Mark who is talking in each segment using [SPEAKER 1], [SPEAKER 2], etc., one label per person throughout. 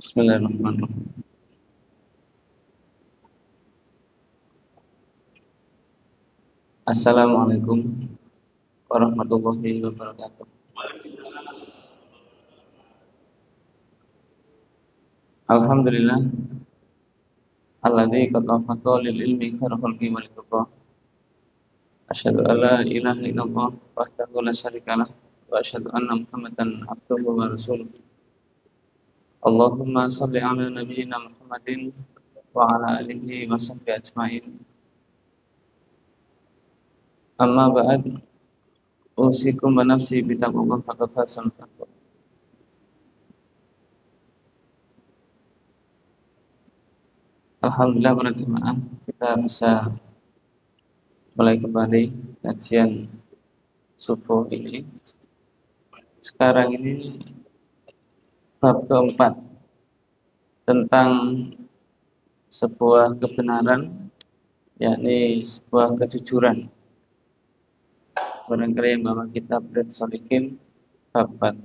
[SPEAKER 1] Bismillahirrahmanirrahim. Assalamualaikum warahmatullahi wabarakatuh. Alhamdulillah alladzi qad afata lil ilmi khairal khalqi wal tuqa. Asyhadu an la ilaha illallah wahdahu la syarikalah wa asyhadu anna Muhammadan abduhu wa rasuluh. Allahumma shalli ala nabiyyina Muhammadin wa ala alihi wa sahbihi ajmain. Amma ba'd, usikum wa nafsi bi taqwallah faqad fasal taqwa. Alhamdulillah para jemaah, kita bisa mulai kembali kajian subuh ini. Sekarang ini bab keempat tentang sebuah kebenaran, yakni sebuah kejujuran. Barangkali yang bawa kitab Riyadhus Shalihin bab 4.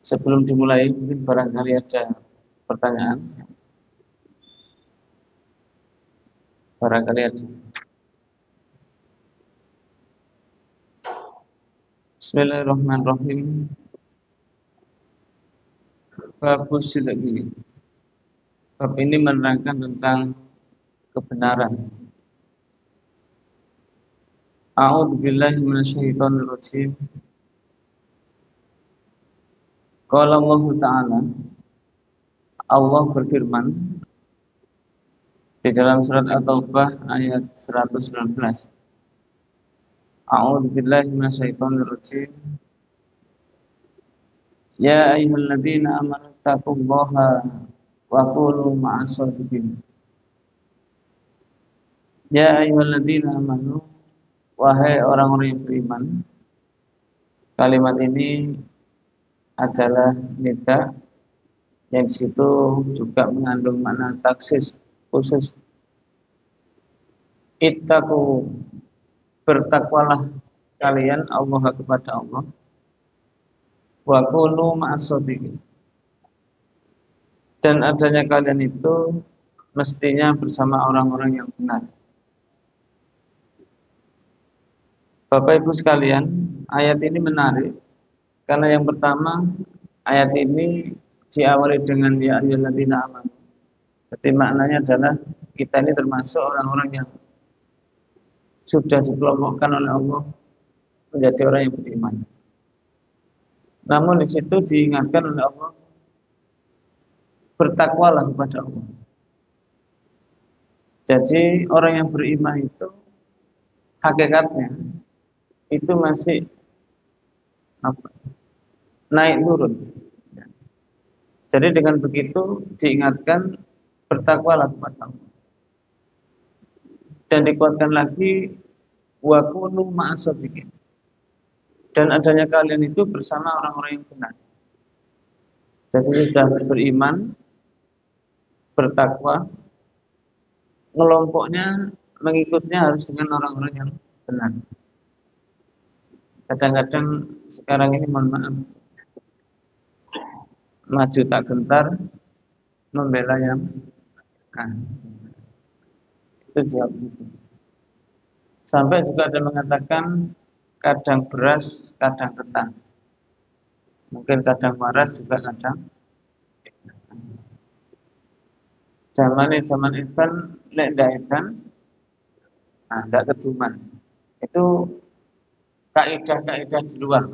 [SPEAKER 1] Sebelum dimulai, mungkin barangkali ada pertanyaan. Barangkali ada. Bismillahirrahmanirrahim. Bab sidqi. Bab ini menerangkan tentang kebenaran. A'udzu billahi minasyaitonir rajim. Qala Allah Ta'ala, Allah berfirman di dalam surat At-Taubah ayat 119. A'udzu billahi minasyaitonir rajim. Ya ayyuhalladzina amanu taqullaha wa kunu ma'as shadiqin. Ya ayyuhalladzina amanu, wahai orang-orang yang beriman. Kalimat ini adalah nida yang disitu juga mengandung makna taksis khusus. Ittaqu, bertakwalah kalian Allah kepada Allah. Wa kunu ma'as shadiqin, dan adanya kalian itu mestinya bersama orang-orang yang benar. Bapak Ibu sekalian, ayat ini menarik karena yang pertama, ayat ini diawali dengan ya ayyuhalladzina amanu. Jadi maknanya adalah kita ini termasuk orang-orang yang sudah dikelompokkan oleh Allah menjadi orang yang beriman. Namun di situ diingatkan oleh Allah, bertakwalah kepada Allah. Jadi orang yang beriman itu hakikatnya itu masih naik turun. Jadi dengan begitu diingatkan bertakwalah kepada Allah. Dan dikuatkan lagi wa kunu ma'as shadiqin. Dan adanya kalian itu bersama orang-orang yang benar. Jadi sudah beriman, bertakwa, ngelompoknya, mengikutnya harus dengan orang-orang yang benar. Kadang-kadang sekarang ini mohon maaf, maju tak gentar, membela yang itu jawab itu. Sampai juga ada mengatakan kadang beras, kadang ketan. Mungkin kadang waras, juga kadang. Zaman itu lek daitan, ndak keduman. Itu kaidah-kaidah di luar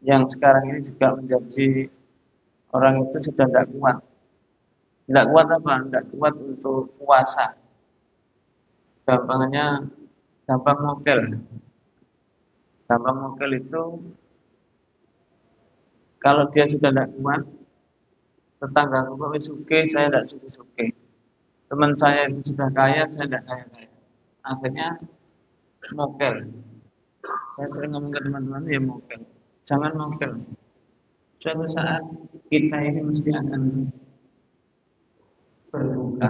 [SPEAKER 1] yang sekarang ini juga menjadi orang itu sudah tidak kuat. Tidak kuat apa? Tidak kuat untuk puasa. Gampangnya gampang mokel. Gampang mokel itu kalau dia sudah tidak kuat, tetangga kok suke, saya tidak suke. Teman saya itu sudah kaya, saya tidak kaya. Akhirnya mokel. Saya sering ngomong ke teman-teman, ya mokel. Jangan mokel. Suatu saat kita ini mesti akan berbuka.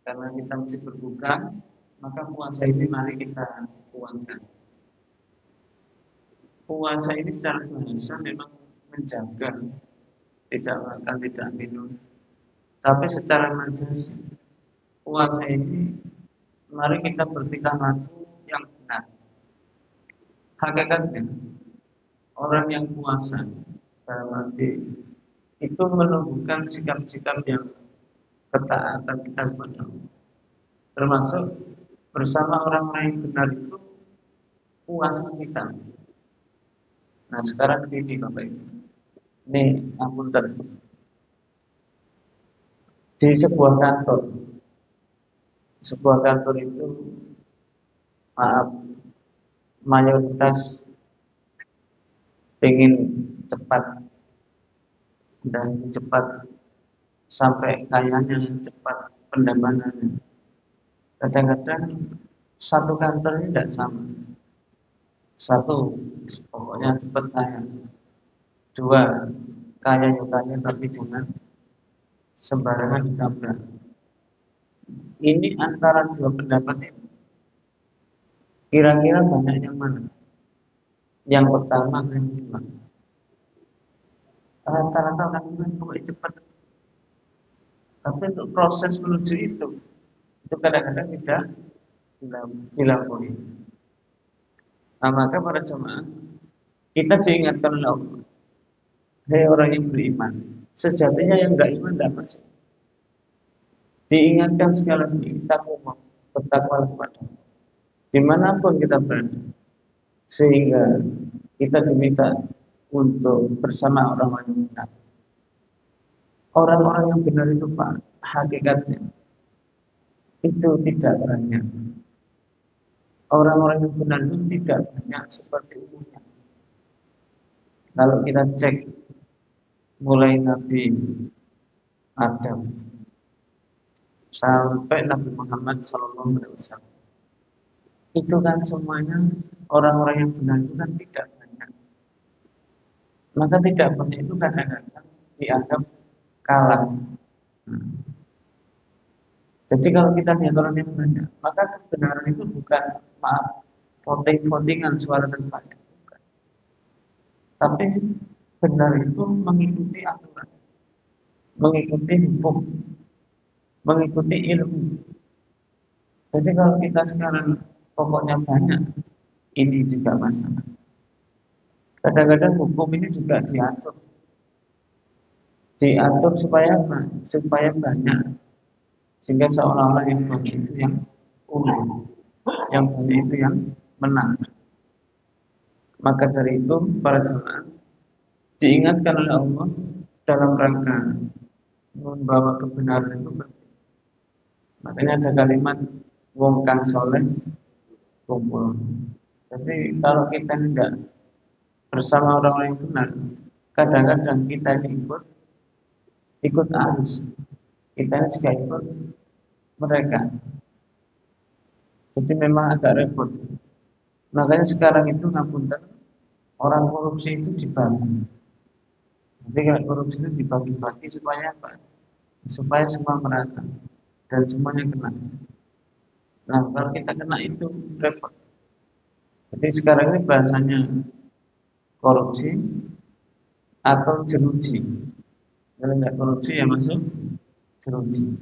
[SPEAKER 1] Karena kita mesti berbuka, maka puasa ini mari kita kuatkan. Puasa ini secara bahasa memang menjaga, tidak makan, tidak minum. Tapi secara majas puasa ini, mari kita bertingkah laku yang benar. Hakikatnya orang yang puasa dalam arti itu menunjukkan sikap-sikap yang ketaatan kita kepada Allah. Termasuk bersama orang-orang yang benar itu puasa kita. Nah sekarang ini Bapak Ibu, ini apunten, di sebuah kantor itu maaf mayoritas ingin cepat dan cepat sampai kayanya cepat pendapatannya. Kadang-kadang satu kantor ini tidak sama. Satu, pokoknya cepat kaya. Dua, kaya yukanya tapi jangan sembarangan ditabrak. Ini antara dua pendapat ini, kira-kira banyak yang mana? Yang pertama dan kedua. Rata-rata orang bilang pokoknya cepat. Tapi untuk proses menuju itu kadang-kadang tidak dilampaui. Nah, maka para jemaah, kita diingatkan oleh Allah, hei orang yang beriman, sejatinya yang tidak iman tidak masuk. Diingatkan sekali lagi, kita bertakwa kepada Allah dimanapun kita berada, sehingga kita diminta untuk bersama orang-orang yang benar. Orang-orang yang benar itu Pak, hakikatnya itu tidak banyak. Orang-orang yang benar itu tidak banyak seperti umumnya. Kalau kita cek mulai Nabi Adam sampai Nabi Muhammad SAW, itu kan semuanya orang-orang yang benar itu kan tidak banyak. Maka tidak banyak itu kadang-kadang dianggap kalah. Jadi kalau kita lihat orang yang banyak, maka kebenaran itu bukan voting-votingan suara terbanyak, bukan. Tapi benar itu mengikuti aturan, mengikuti hukum, mengikuti ilmu. Jadi kalau kita sekarang pokoknya banyak, ini juga masalah. Kadang-kadang hukum ini juga diatur supaya apa? Supaya banyak, sehingga seolah-olah yang banyak itu yang unggul, yang banyak itu yang menang. Maka dari itu para jemaah diingatkan oleh Allah dalam rangka membawa kebenaran itu penting. Makanya ada kalimat wong kang soleh kumpul. Jadi kalau kita tidak bersama orang-orang yang benar, kadang-kadang kita ini ikut arus, kita ini juga ikut mereka. Jadi memang agak repot. Makanya sekarang itu ngapunten, orang korupsi itu dibagi. Jadi kalau korupsi itu dibagi-bagi supaya apa? Supaya semua merata dan semuanya kena. Nah kalau kita kena itu repot. Jadi sekarang ini bahasanya korupsi atau jeruji. Kalau nggak korupsi ya masuk jeruji.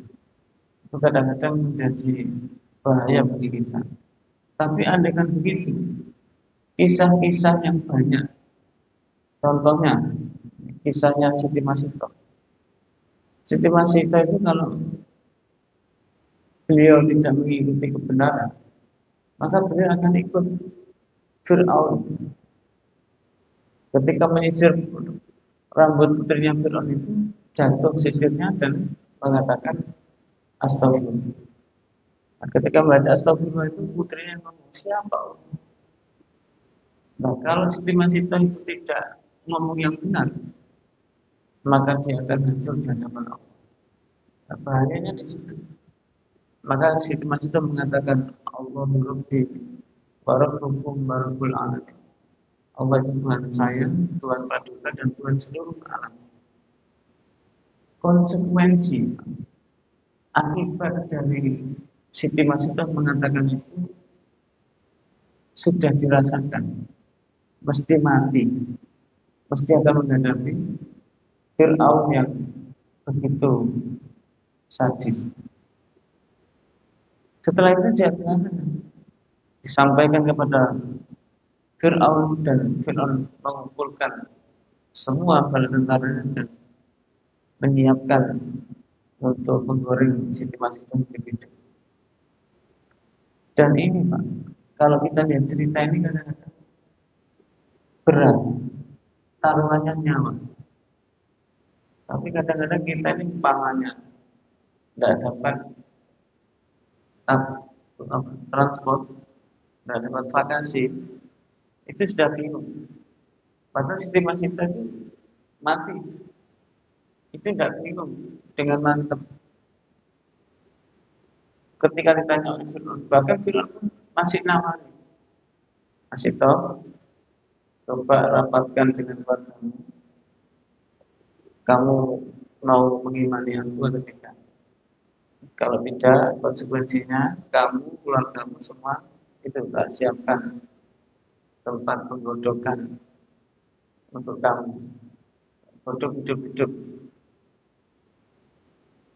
[SPEAKER 1] Itu kadang-kadang menjadi bahaya bagi kita. Tapi andaikan begitu, kisah-kisah yang banyak, contohnya kisahnya Siti Masito. Siti Masito itu kalau beliau tidak mengikuti kebenaran, maka beliau akan ikut Fir'aun. Ketika menyisir rambut putrinya Fir'aun itu, jatuh sisirnya dan mengatakan astagfirullah. Nah, ketika membaca astagfirullah itu putrinya ngomong, siapa? Nah, kalau Siti Masito itu tidak ngomong yang benar, maka dia akan hancur di hadapan Allah. Nah, bahayanya di situ. Maka Siti Masito mengatakan Allah Rabbi wa rabbukum wa rabbul alamin. Allah itu Tuhan saya, Tuhan Paduka dan Tuhan seluruh alam. Konsekuensi akibat dari Siti Masito mengatakan itu sudah dirasakan, mesti mati. mesti akan menghadapi Fir'aun yang begitu sadis. Setelah itu dia disampaikan kepada Fir'aun, dan Fir'aun mengumpulkan semua bala tentaranya dan menyiapkan untuk menggoreng Siti Masito begitu. Dan ini Pak, kalau kita lihat cerita ini kadang-kadang berat, taruhannya nyawa. Tapi kadang-kadang kita ini umpamanya tidak dapat transport, tidak dapat vaksin, itu sudah bingung. Padahal Siti Masito itu mati, itu tidak bingung dengan mantap. Ketika ditanya oleh Fir'aun, bahkan Fir'aun pun masih nawari, masih tahu, coba rapatkan dengan keluargamu, kamu mau mengimani aku atau tidak? Kalau tidak, konsekuensinya kamu, keluargamu semua itu tak siapkan tempat penggodokan untuk kamu, godok hidup-hidup.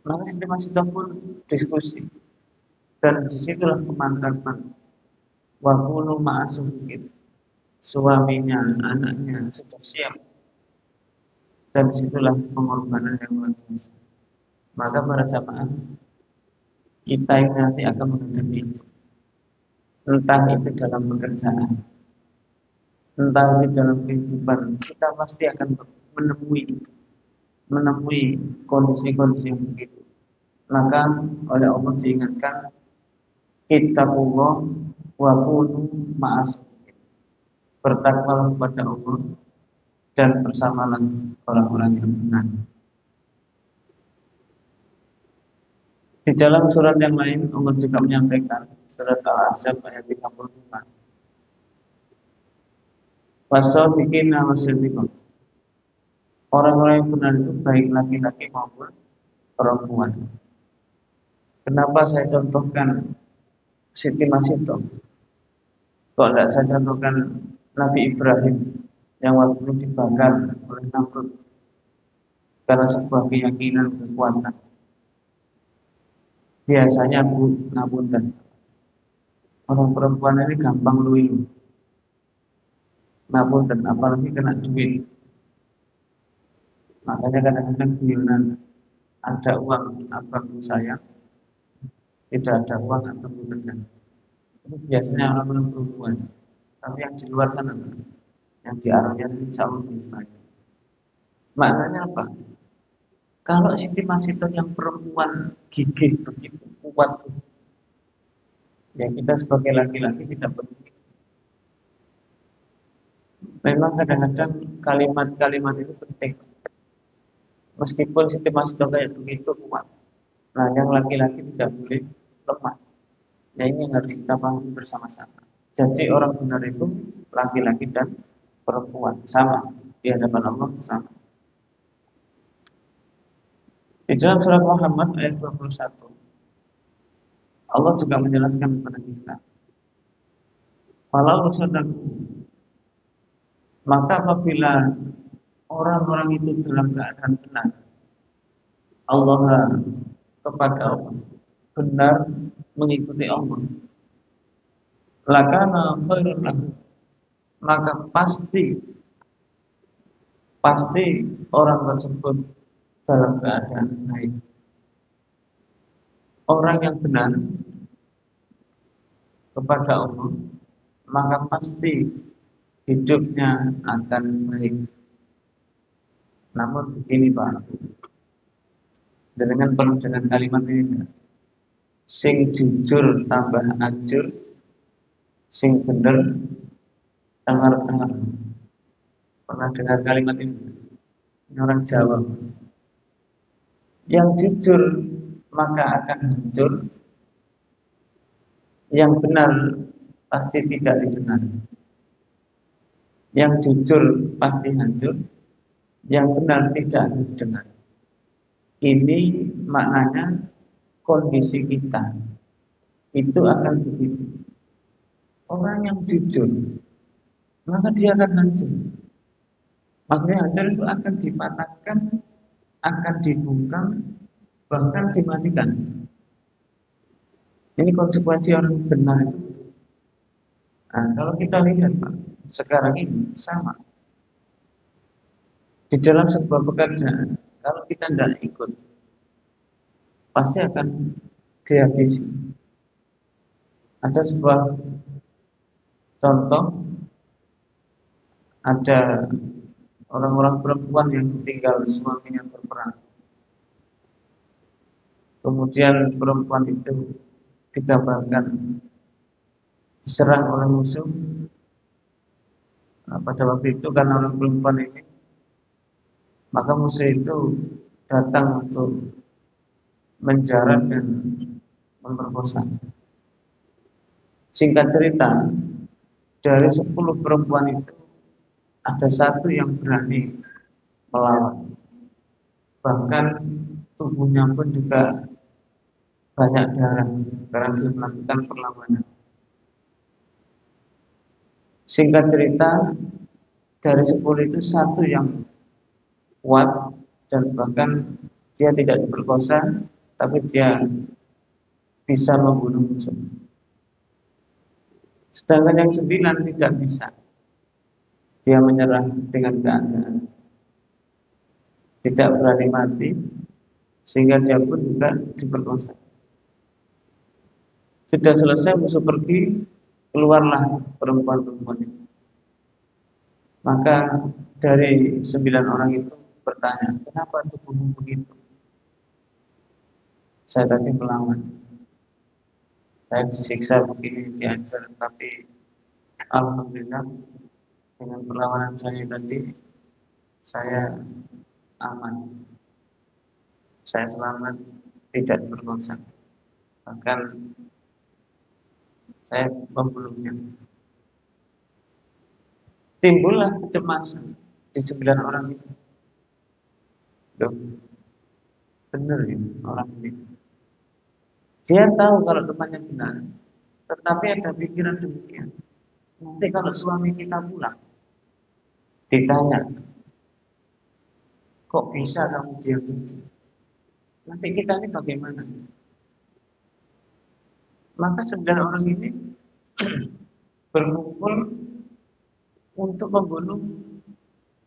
[SPEAKER 1] Maka Siti Masito pun diskusi, dan disitulah kemantapan wakunu ma'asuhid, suaminya, anaknya sudah siap, dan disitulah pengorbanan yang luar biasa. Maka para jamaah, kita yang nanti akan menghadapi itu, entah itu dalam pekerjaan, entah itu dalam kehidupan, kita pasti akan menemui kondisi-kondisi yang begitu. Maka oleh Allah diingatkan, ittaqullah wa kunu ma'as, bertakwalah kepada Allah dan bersamalah orang-orang yang benar. Di dalam surat yang lain Allah juga menyampaikan, surat Al-Ahzab ayat 35, wasadiqina wasiddiqun, orang-orang yang benar itu baik laki-laki maupun perempuan. Kenapa saya contohkan Siti Masito? Kok tidak saya contohkan Nabi Ibrahim yang waktu itu dibakar oleh Namrud karena sebuah keyakinan kekuatan? Biasanya ngapunten, orang perempuan ini gampang luwih. Ngapunten, apalagi kena duit. Makanya kadang-kadang guyonan, ada uang abangku sayang, tidak ada uang abangku tegang. Itu biasanya orang perempuan. Tapi yang di luar sana, yang di Arabnya insya Allah lebih banyak. Maknanya apa? Kalau Siti Masito yang perempuan gigih begitu kuat, ya kita sebagai laki-laki tidak peduli. Memang kadang-kadang kalimat-kalimat itu penting. Meskipun Siti Masito kayak begitu kuat, nah yang laki-laki tidak boleh lemah. Ya ini yang harus kita pahami bersama-sama. Jadi orang benar itu laki-laki dan perempuan sama di hadapan Allah, sama. Di dalam surat Muhammad ayat 21, Allah juga menjelaskan kepada kita, kalau sadaqu, maka apabila orang-orang itu dalam keadaan benar, Allah kepada Allah, benar mengikuti Allah, lakana khairun lahum, maka pasti orang tersebut dalam keadaan baik. Orang yang benar kepada Allah, maka pasti hidupnya akan baik. Namun begini Pak, dengan penuh dengan kalimat ini, sing jujur tambah ajur, sing bener dengar-dengar. Pernah dengar kalimat ini? Ini orang Jawa. Yang jujur maka akan hancur, yang benar pasti tidak didengar. Yang jujur pasti hancur, yang benar tidak didengar. Ini maknanya kondisi kita itu akan begitu. Orang yang jujur maka dia akan hancur. Makanya hajar itu akan dipatahkan, akan dibungkam, bahkan dimatikan. Ini konsekuensi orang benar itu. Nah, kalau kita lihat Pak, sekarang ini sama. Di dalam sebuah pekerjaan, kalau kita tidak ikut, pasti akan dihabisi. Ada sebuah contoh, ada orang-orang perempuan yang tinggal suaminya berperang. Kemudian perempuan itu dikabarkan diserang oleh musuh. Nah, pada waktu itu karena orang perempuan ini, maka musuh itu datang untuk menjarah dan memperkosa. Singkat cerita, dari 10 perempuan itu ada satu yang berani melawan. Bahkan tubuhnya pun juga banyak darah karena dia melakukan perlawanan. Singkat cerita, dari 10 itu satu yang kuat dan bahkan dia tidak diperkosa, tapi dia bisa membunuh musuh. Sedangkan yang 9 tidak bisa. Dia menyerah dengan keadaan, tidak berani mati, sehingga dia pun juga diperkosa. Sudah selesai musuh pergi, keluarlah perempuan-perempuan itu. Maka dari 9 orang itu bertanya, kenapa tubuhmu begitu? Saya tadi melawan, saya disiksa begini, diajar, tapi alhamdulillah dengan perlawanan saya tadi, saya aman, saya selamat, tidak berdosa. Bahkan saya membunuhnya. Timbullah kecemasan di 9 orang itu. Loh, benar ya orang ini. Dia tahu kalau temannya benar, tetapi ada pikiran demikian. Nanti kalau suami kita pulang, ditanya, kok bisa kamu diam saja? Nanti kita ini bagaimana? Maka 9 orang ini berkumpul untuk membunuh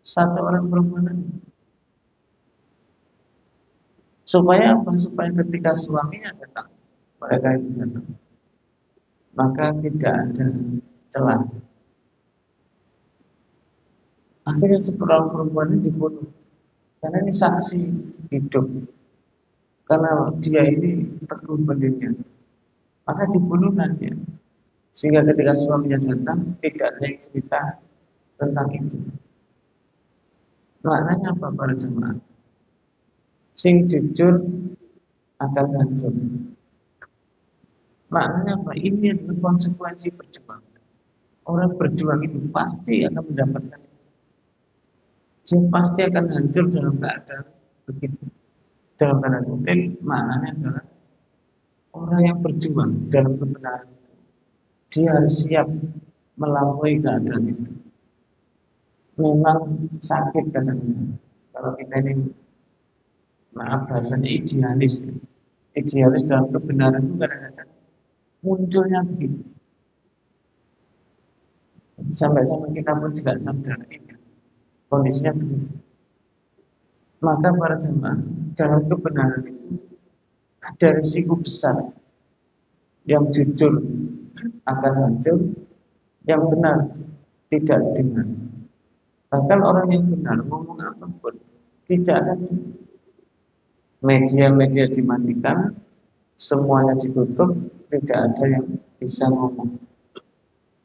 [SPEAKER 1] satu orang perempuan. Supaya apa? Supaya ketika suaminya datang, mereka itu datang, maka tidak ada celah. Akhirnya seorang perempuan ini dibunuh. Karena ini saksi hidup. Karena dia ini teguh berdirinya, maka dibunuhlah dia. Sehingga ketika suaminya datang, tidak ada yang cerita tentang itu. Maknanya apa para jemaah? Sing jujur akan hancur. Maknanya apa? Ini adalah konsekuensi perjuangan. Orang berjuang itu pasti akan mendapatkan, dia pasti akan hancur dalam keadaan begitu. Dalam tanda kutip, maknanya adalah orang yang berjuang dalam kebenaran, dia harus siap melampaui keadaan itu. Memang sakit kadang-kadang. Kalau kita ini, maaf bahasanya idealis, idealis dalam kebenaran itu kadang-kadang munculnya begitu. Sampai-sampai kita pun juga sadar ini kondisinya begitu. Maka para jemaah dalam kebenaran itu ada risiko besar. Yang jujur akan hancur, yang benar tidak dengar. Bahkan orang yang benar ngomong apapun tidak akan, media-media dimatikan, semuanya ditutup, tidak ada yang bisa ngomong.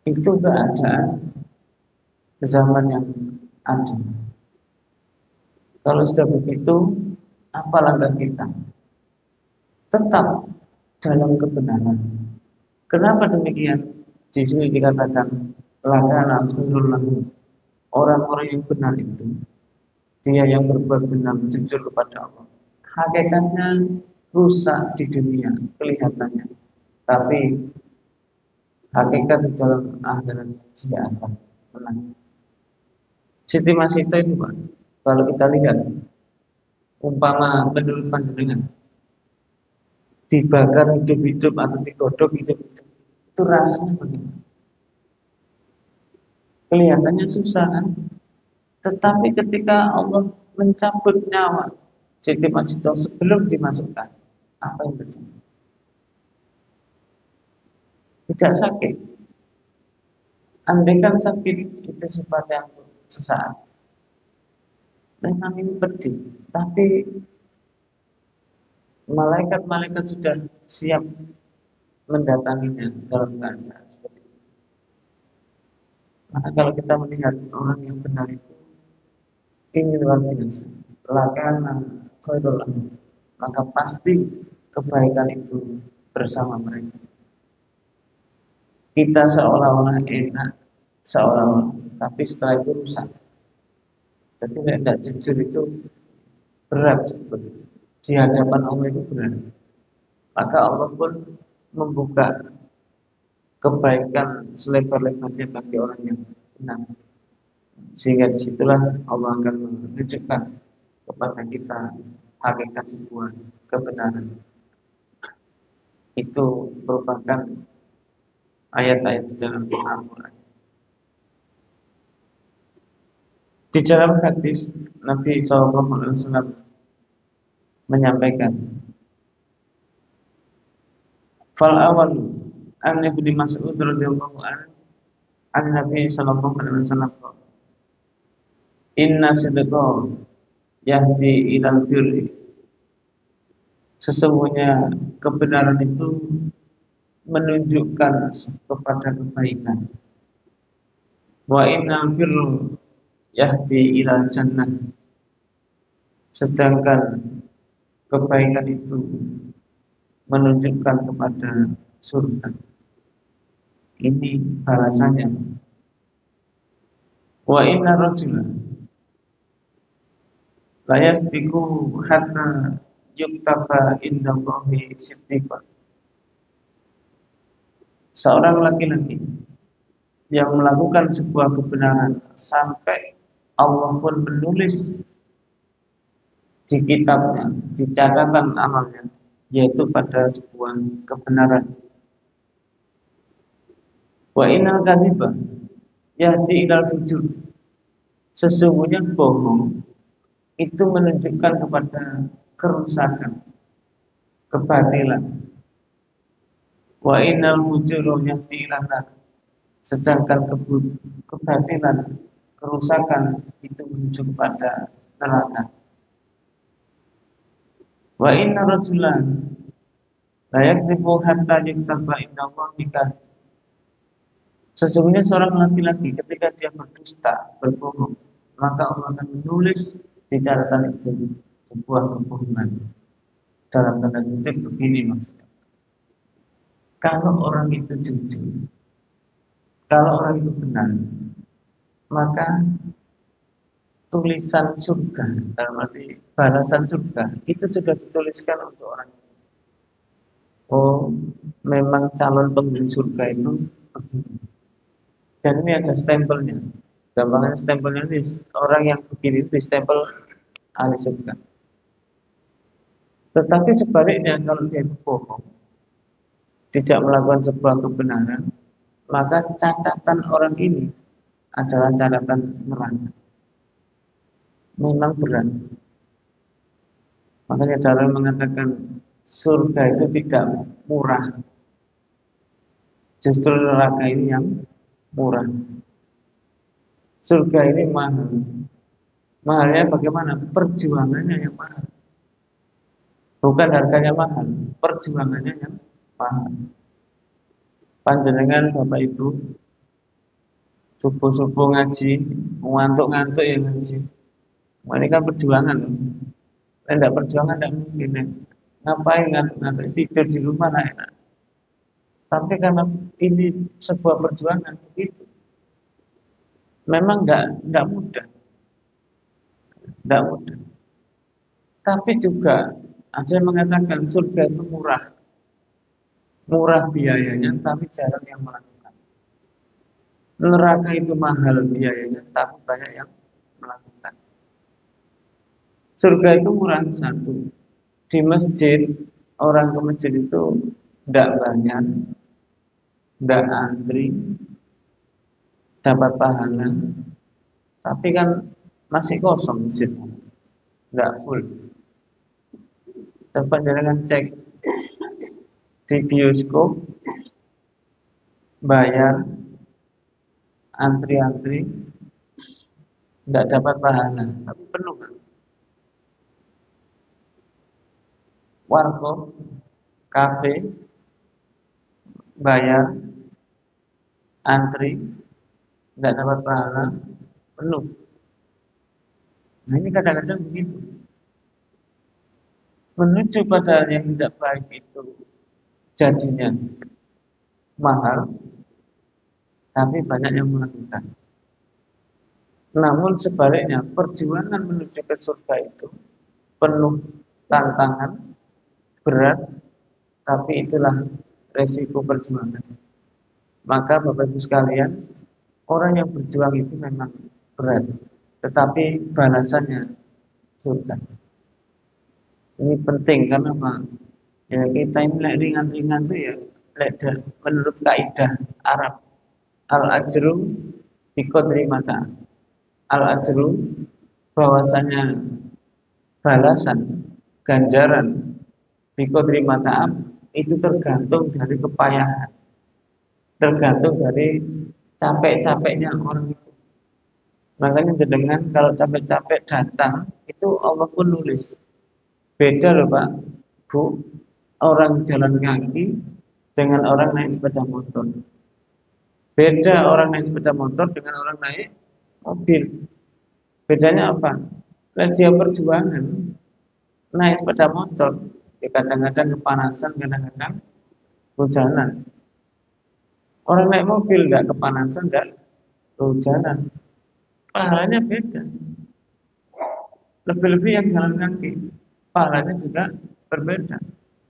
[SPEAKER 1] Itu keadaan zaman yang ada. Kalau sudah begitu, apa langkah kita? Tetap dalam kebenaran. Kenapa demikian? Di sini dikatakan lakana khairul lahu. Orang-orang yang benar itu, dia yang berbuat benar, jujur kepada Allah, hakikatnya rusak di dunia kelihatannya, tapi hakikat di dalam akhirat dia akan menang. Siti Masito itu Pak, kalau kita lihat umpama menurut panjenengan dibakar hidup-hidup atau digodok hidup-hidup, itu rasanya bagaimana? Kelihatannya susah kan? Tetapi ketika Allah mencabut nyawa Siti Masito sebelum dimasukkan, apa yang terjadi? Tidak sakit. Andaikan sakit itu sifatnya sesaat, memang ini pedih. Tapi malaikat-malaikat sudah siap mendatanginya dalam keadaan seperti itu. Maka kalau kita melihat orang yang benar itu ingin luar biasa, lakana khairul lahum, maka pasti kebaikan itu bersama mereka. Kita seolah-olah enak, seolah-olah, tapi setelah itu rusak. Jadi tidak jujur itu berat sebetulnya. Di hadapan Allah itu berat. Maka Allah pun membuka kebaikan selebar-lebarnya bagi orang yang benar. Sehingga disitulah Allah akan menunjukkan kepada kita hakikat sebuah kebenaran. Itu merupakan ayat-ayat di dalam Al-Quran. Di dalam hadis Nabi SAW menyampaikan, "Fal awal an Ibnu Mas'ud radhiyallahu an Nabi sallallahu alaihi wasallam, inna sidqa yahdi ilal birri." Sesungguhnya kebenaran itu menunjukkan kepada kebaikan. Wa innal birru yahdi ilal jannah. Sedangkan kebaikan itu menunjukkan kepada surga. Ini balasannya. Wa inna rajula la yasdiqu hatta yuktaba indallahi siddiqan. Seorang laki-laki yang melakukan sebuah kebenaran sampai Allah pun menulis di kitabnya, di catatan amalnya, yaitu pada sebuah kebenaran. Wa innal kadhiba yahdi ilal fujur. Sesungguhnya bohong itu menunjukkan kepada kerusakan, kebatilan. Wa innal fujura yahdi ilan nar. Sedangkan kebatilan, kerusakan itu menuju kepada neraka. Wa inna rajulan la yakdzibu hatta yuktaba indallahi kadhib. Sesungguhnya seorang laki-laki ketika dia berdusta, berbohong, maka Allah akan menulis di catatan itu sebuah kebohongan. Dalam tanda kutip begini maksudnya. Kalau orang itu jujur, kalau orang itu benar, maka tulisan surga, dalam arti balasan surga, itu sudah dituliskan untuk orang. Oh, memang calon penghuni surga itu begini. Dan ini ada stempelnya. Gampangnya stempelnya ini orang yang begini di stempel ahli surga. Tetapi sebaliknya kalau dia bohong, tidak melakukan sebuah kebenaran, maka catatan orang ini adalah catatan neraka. Memang berat. Makanya dalam mengatakan surga itu tidak murah. Justru neraka ini yang murah. Surga ini mahal. Mahalnya bagaimana? Perjuangannya yang mahal. Bukan harganya mahal, perjuangannya yang mahal. Panjenengan Bapak Ibu subuh-subuh ngaji, ngantuk-ngantuk ya ngaji. Ini kan perjuangan. Tidak perjuangan tidak mungkin. Ngapain ngantuk-ngantuk? Tidur di rumah lah enak. Tapi karena ini sebuah perjuangan begitu. Memang tidak mudah. Tidak mudah. Tapi juga ada yang mengatakan surga itu murah. Murah biayanya tapi jarang yang melakukan. Neraka itu mahal biayanya tapi banyak yang melakukan. Surga itu murah satu. Di masjid, orang ke masjid itu tidak banyak, tidak antri, dapat pahala, tapi kan masih kosong masjid, tidak full. Dapat dengan cek di bioskop, bayar, antri-antri, tidak dapat pahala, tapi penuh kan. Warkop, kafe, bayar, antri, tidak dapat pahala, penuh. Nah ini kadang-kadang begitu. Menuju pada yang tidak baik itu jadinya mahal, tapi banyak yang melakukan. Namun sebaliknya, perjuangan menuju ke surga itu penuh tantangan, berat, tapi itulah resiko perjuangan. Maka Bapak Ibu sekalian, orang yang berjuang itu memang berat, tetapi balasannya surga. Ini penting karena apa? Ya kita ini ringan-ringan tuh ya, menurut kaidah Arab, al-ajru biqadri mata. Al-ajru bahwasanya balasan, ganjaran biqadri mata itu tergantung dari kepayahan, tergantung dari capek-capeknya orang itu. Makanya dengan kalau capek-capek datang itu Allah pun nulis. Beda loh Pak, Bu, orang jalan kaki dengan orang naik sepeda motor. Beda orang naik sepeda motor dengan orang naik mobil. Bedanya apa? Kalau dia perjuangan naik sepeda motor, ya kadang-kadang kepanasan, kadang-kadang hujanan. Orang naik mobil nggak kepanasan, nggak kehujanan. Pahalanya beda. Lebih-lebih yang jalan kaki, pahalanya juga berbeda.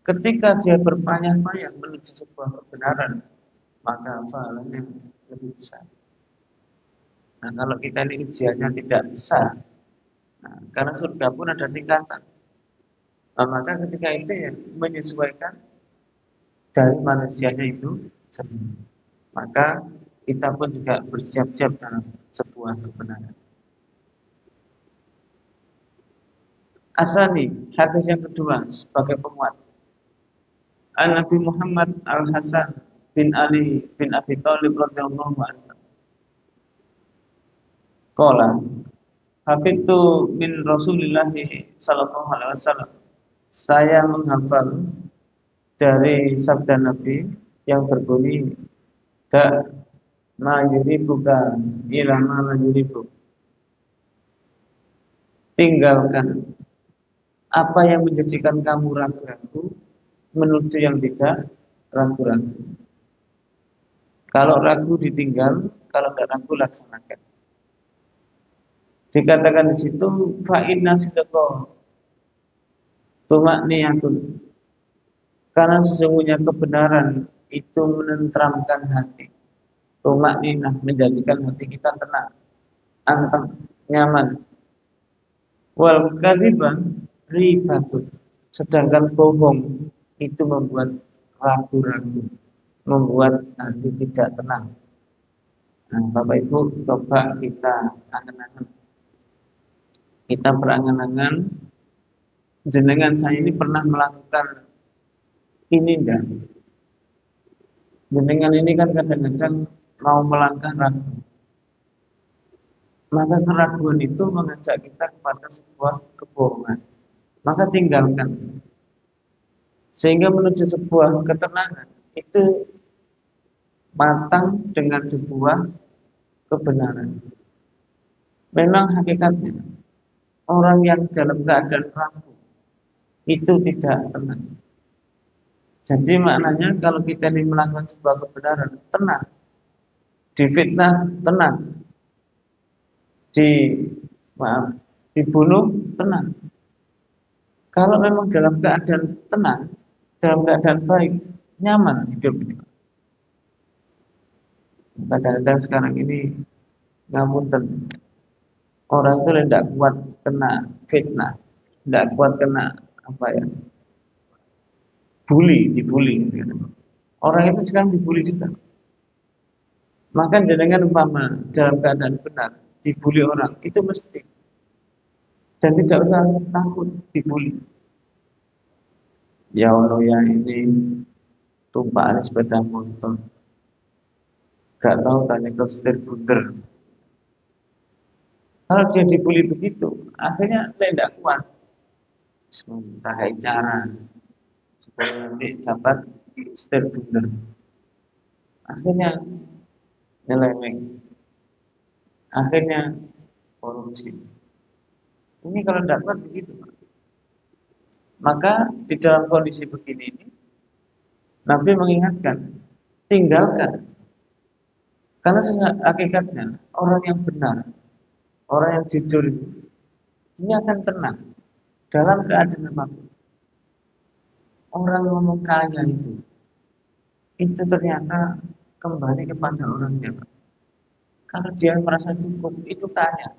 [SPEAKER 1] Ketika dia berpayah-payah menuju sebuah kebenaran, maka pahalanya lebih besar. Nah, kalau kita ini ujiannya tidak besar, nah, karena surga pun ada tingkatan. Nah, maka ketika itu ya menyesuaikan dari manusianya itu sendiri. Maka kita pun juga bersiap-siap dalam sebuah kebenaran. Asani, hadis yang kedua sebagai penguat. An-Nabi Muhammad Al-Hasan bin Ali bin Abi Thalib radhiyallahu anhu. Qala, hafidtu min Rasulillah sallallahu alaihi wasallam. Saya menghafal dari sabda Nabi yang berbunyi da ma yuribuka ila ma la yuribu. Tinggalkan apa yang menjadikan kamu ragu-ragu menuju yang tidak ragu-ragu. Kalau ragu ditinggal, kalau tidak ragu laksanakan. Dikatakan di situ fa inna sidqa tumakniyatun. Karena sesungguhnya kebenaran itu menenteramkan hati. Tumakninah menjadikan hati kita tenang, anteng, nyaman. Wal kadziba ribatun. Sedangkan bohong itu membuat ragu-ragu, membuat hati tidak tenang. Nah, Bapak Ibu, coba kita angan-angan. Kita berangan-angan, jenengan saya ini pernah melakukan ini enggak? Jenengan ini kan kadang-kadang mau melangkah ragu. Maka keraguan itu mengajak kita kepada sebuah kebohongan. Maka tinggalkan. Sehingga menuju sebuah ketenangan itu matang dengan sebuah kebenaran. Memang hakikatnya orang yang dalam keadaan ragu itu tidak tenang. Jadi maknanya kalau kita ini melakukan sebuah kebenaran, tenang. Difitnah, tenang. Dibunuh, tenang. Kalau memang dalam keadaan tenang, dalam keadaan baik, nyaman hidup ini. Kadang-kadang sekarang ini ngapunten. Orang itu tidak kuat kena fitnah, tidak kuat kena apa ya, dibully. Gitu. Orang itu sekarang dibully juga. Maka jenengan umpama dalam keadaan benar dibully orang itu mesti, dan tidak usah takut dibully. Ya Allah ya ini tumpahan sepeda motor, gak tahu tanya ke setir bunder. Kalau dia dibully begitu, akhirnya dia tidak kuat. Sementara cara supaya nanti dapat setir bunder. Akhirnya nyeleweng, akhirnya korupsi. Ini kalau tidak kuat begitu. Maka di dalam kondisi begini ini, Nabi mengingatkan, tinggalkan. Karena hakikatnya orang yang benar, orang yang jujur itu, dia akan tenang dalam keadaan apapun. Orang ngomong kaya itu ternyata kembali kepada orangnya. Kalau dia merasa cukup, itu kaya.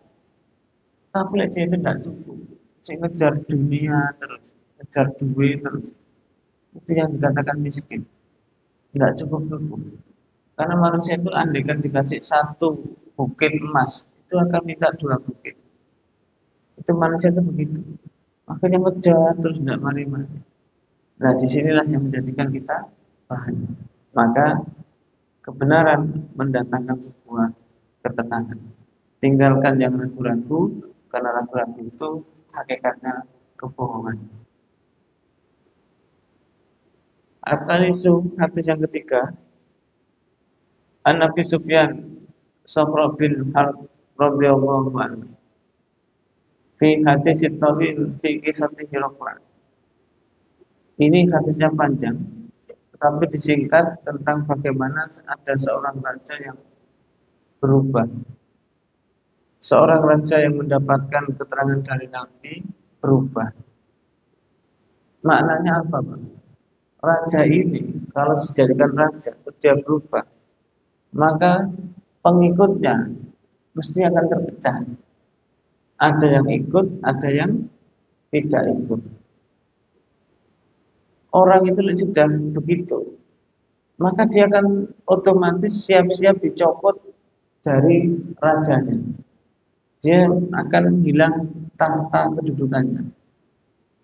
[SPEAKER 1] Tapi dia itu tidak cukup, dia ngejar dunia terus, ngejar duit terus, itu yang dikatakan miskin, tidak cukup. Karena manusia itu andaikan dikasih satu bukit emas, itu akan minta 2 bukit. Itu manusia itu begitu. Makanya ngejar terus tidak mari-mari. Nah, disinilah yang menjadikan kita bahagia. Maka kebenaran mendatangkan sebuah ketenangan. Tinggalkan yang ragu-ragu, karena ragu-ragu itu hakikatnya kebohongan. Asal-isu hadis yang ketiga, An-Nabi Sufyan Safra bin Harb radhiyallahu anhu fi hadis tawil fi kisah Hiraqlan. Ini hadisnya panjang, tetapi disingkat tentang bagaimana ada seorang raja yang berubah. Seorang raja yang mendapatkan keterangan dari Nabi berubah. Maknanya apa, Pak? Raja ini kalau dijadikan raja, dia berubah, maka pengikutnya mesti akan terpecah. Ada yang ikut, ada yang tidak ikut. Orang itu sudah begitu, maka dia akan otomatis siap-siap dicopot dari rajanya. Dia akan hilang tahta kedudukannya.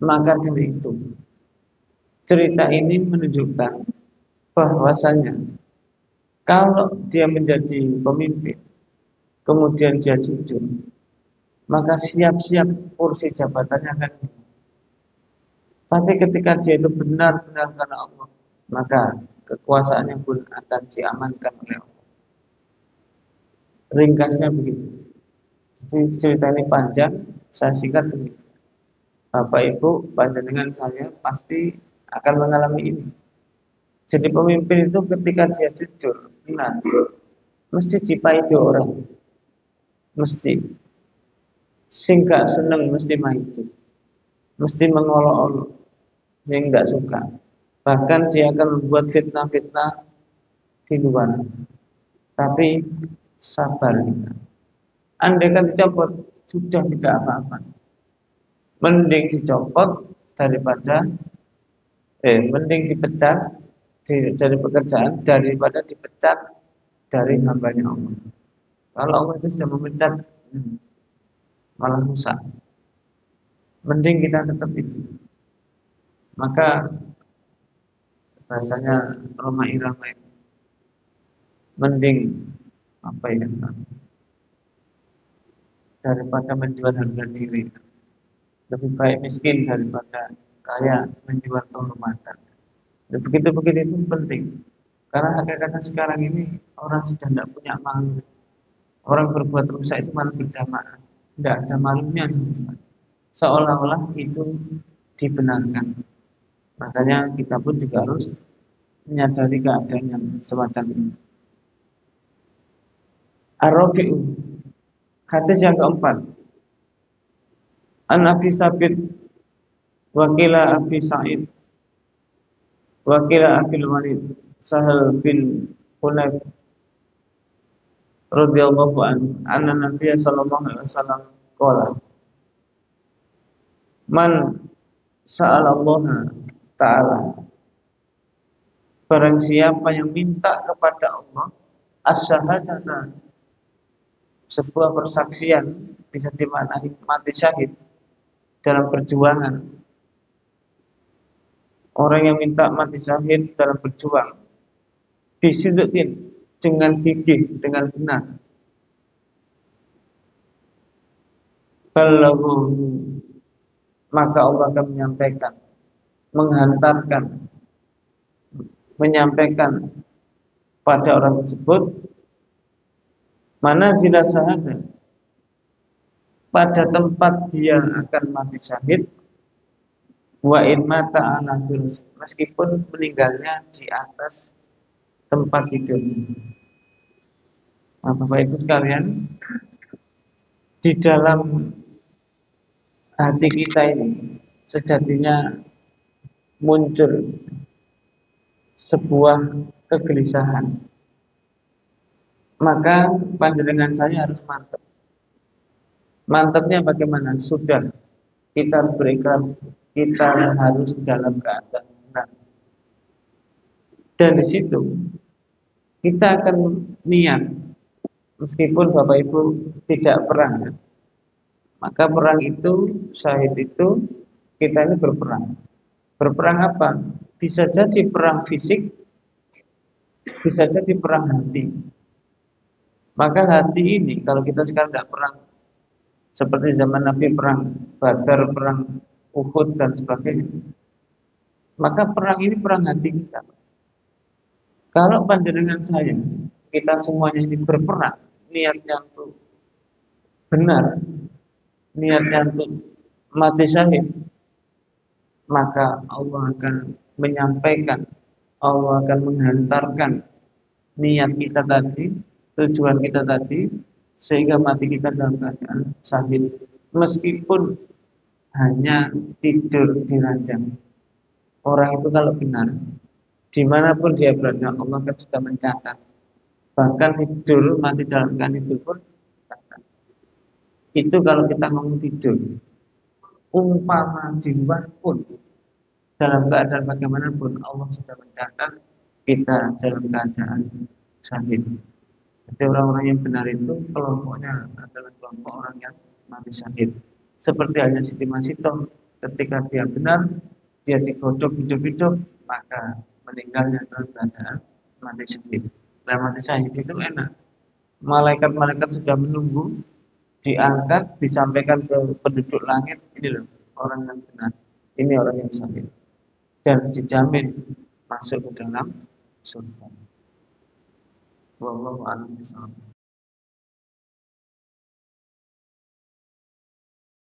[SPEAKER 1] Maka dari itu, cerita ini menunjukkan bahwasanya kalau dia menjadi pemimpin, kemudian dia jujur, maka siap-siap kursi jabatannya akan hilang. Tapi ketika dia itu benar-benar karena Allah, maka kekuasaannya pun akan diamankan oleh Allah. Ringkasnya begitu. Jadi cerita ini panjang, saya singkat begitu. Bapak Ibu, panjenengan saya pasti akan mengalami ini. Jadi pemimpin itu ketika dia jujur, benar, mesti dipaiti orang, mesti. Sing gak seneng mesti maitu, mesti mengolok-olok, sing gak suka. Bahkan dia akan membuat fitnah-fitnah di luar. Tapi sabar kita. Andai kan dicopot, sudah tidak apa-apa. Mending dicopot daripada mending dipecat dari pekerjaan daripada dipecat dari hambanya Allah. Kalau Allah itu sudah memecat, malah rusak. Mending kita tetap itu. Maka rasanya Roma Irama itu mending apa ya, daripada menjual harga diri. Lebih baik miskin daripada kaya menjual kehormatan. Dan begitu-begitu itu penting. Karena hakikatnya sekarang ini orang sudah tidak punya malu. Orang berbuat rusak itu malah berjamaah. Tidak ada malunya sebetulnya. Seolah-olah itu dibenarkan. Makanya kita pun juga harus menyadari keadaan yang semacam ini. Ar-Rabi'u, hadis yang keempat. An Abi Sabit wakila Abi Sa'id wakila Abil Walid Sahal bin Hunayf radhiyallahu anhu anna Nabiy sallallahu alaihi wasallam Qala man sa'alallaha ta'ala, barang siapa yang minta kepada Allah as-syahadata, sebuah persaksian, bisa dimaknai mati syahid dalam perjuangan. Orang yang minta mati syahid dalam berjuang bisidqin, dengan gigih, dengan benar, balaghu, maka Allah akan menyampaikan, menghantarkan, menyampaikan pada orang tersebut manazil syahadah, pada tempat dia akan mati syahid, wa in mata ala firasy, meskipun meninggalnya di atas tempat tidur. Nah, Bapak Ibu sekalian, di dalam hati kita ini sejatinya muncul sebuah kegelisahan. Maka panjenengan saya harus mantap. Mantapnya bagaimana? Sudah, kita berikrar, kita harus dalam keadaan benar. Dan di situ kita akan niat, meskipun Bapak Ibu tidak perang, maka perang itu, syahid itu, kita ini berperang. Berperang apa? Bisa jadi perang fisik, bisa jadi perang hati. Maka hati ini, kalau kita sekarang tidak perang seperti zaman Nabi, perang Badar, perang Uhud dan sebagainya, maka perang ini perang hati kita. Kalau panjenengan saya, kita semuanya ini berperang, niatnya untuk benar, niatnya untuk mati syahid, maka Allah akan menyampaikan, Allah akan menghantarkan niat kita tadi, tujuan kita tadi, sehingga mati kita dalam keadaan syahid, meskipun hanya tidur di ranjang. Orang itu kalau benar, dimanapun dia berada, Allah akan sudah mencatat. Bahkan tidur, mati dalam keadaan itu pun mencatat. Itu kalau kita ngomong tidur. Umpama jiwa pun dalam keadaan bagaimanapun, Allah sudah mencatat kita dalam keadaan syahid. Jadi orang-orang yang benar itu kelompoknya adalah kelompok orang yang mati syahid. Seperti halnya Siti Masito, ketika dia benar, dia digodok hidup-hidup, maka meninggalnya dalam keadaan mati syahid. Nah, mati syahid itu enak. Malaikat-malaikat sudah menunggu, diangkat, disampaikan ke penduduk langit. Ini loh orang yang benar, ini orang yang syahid, dan dijamin masuk ke dalam surga. Wallahu a'lam bishawab.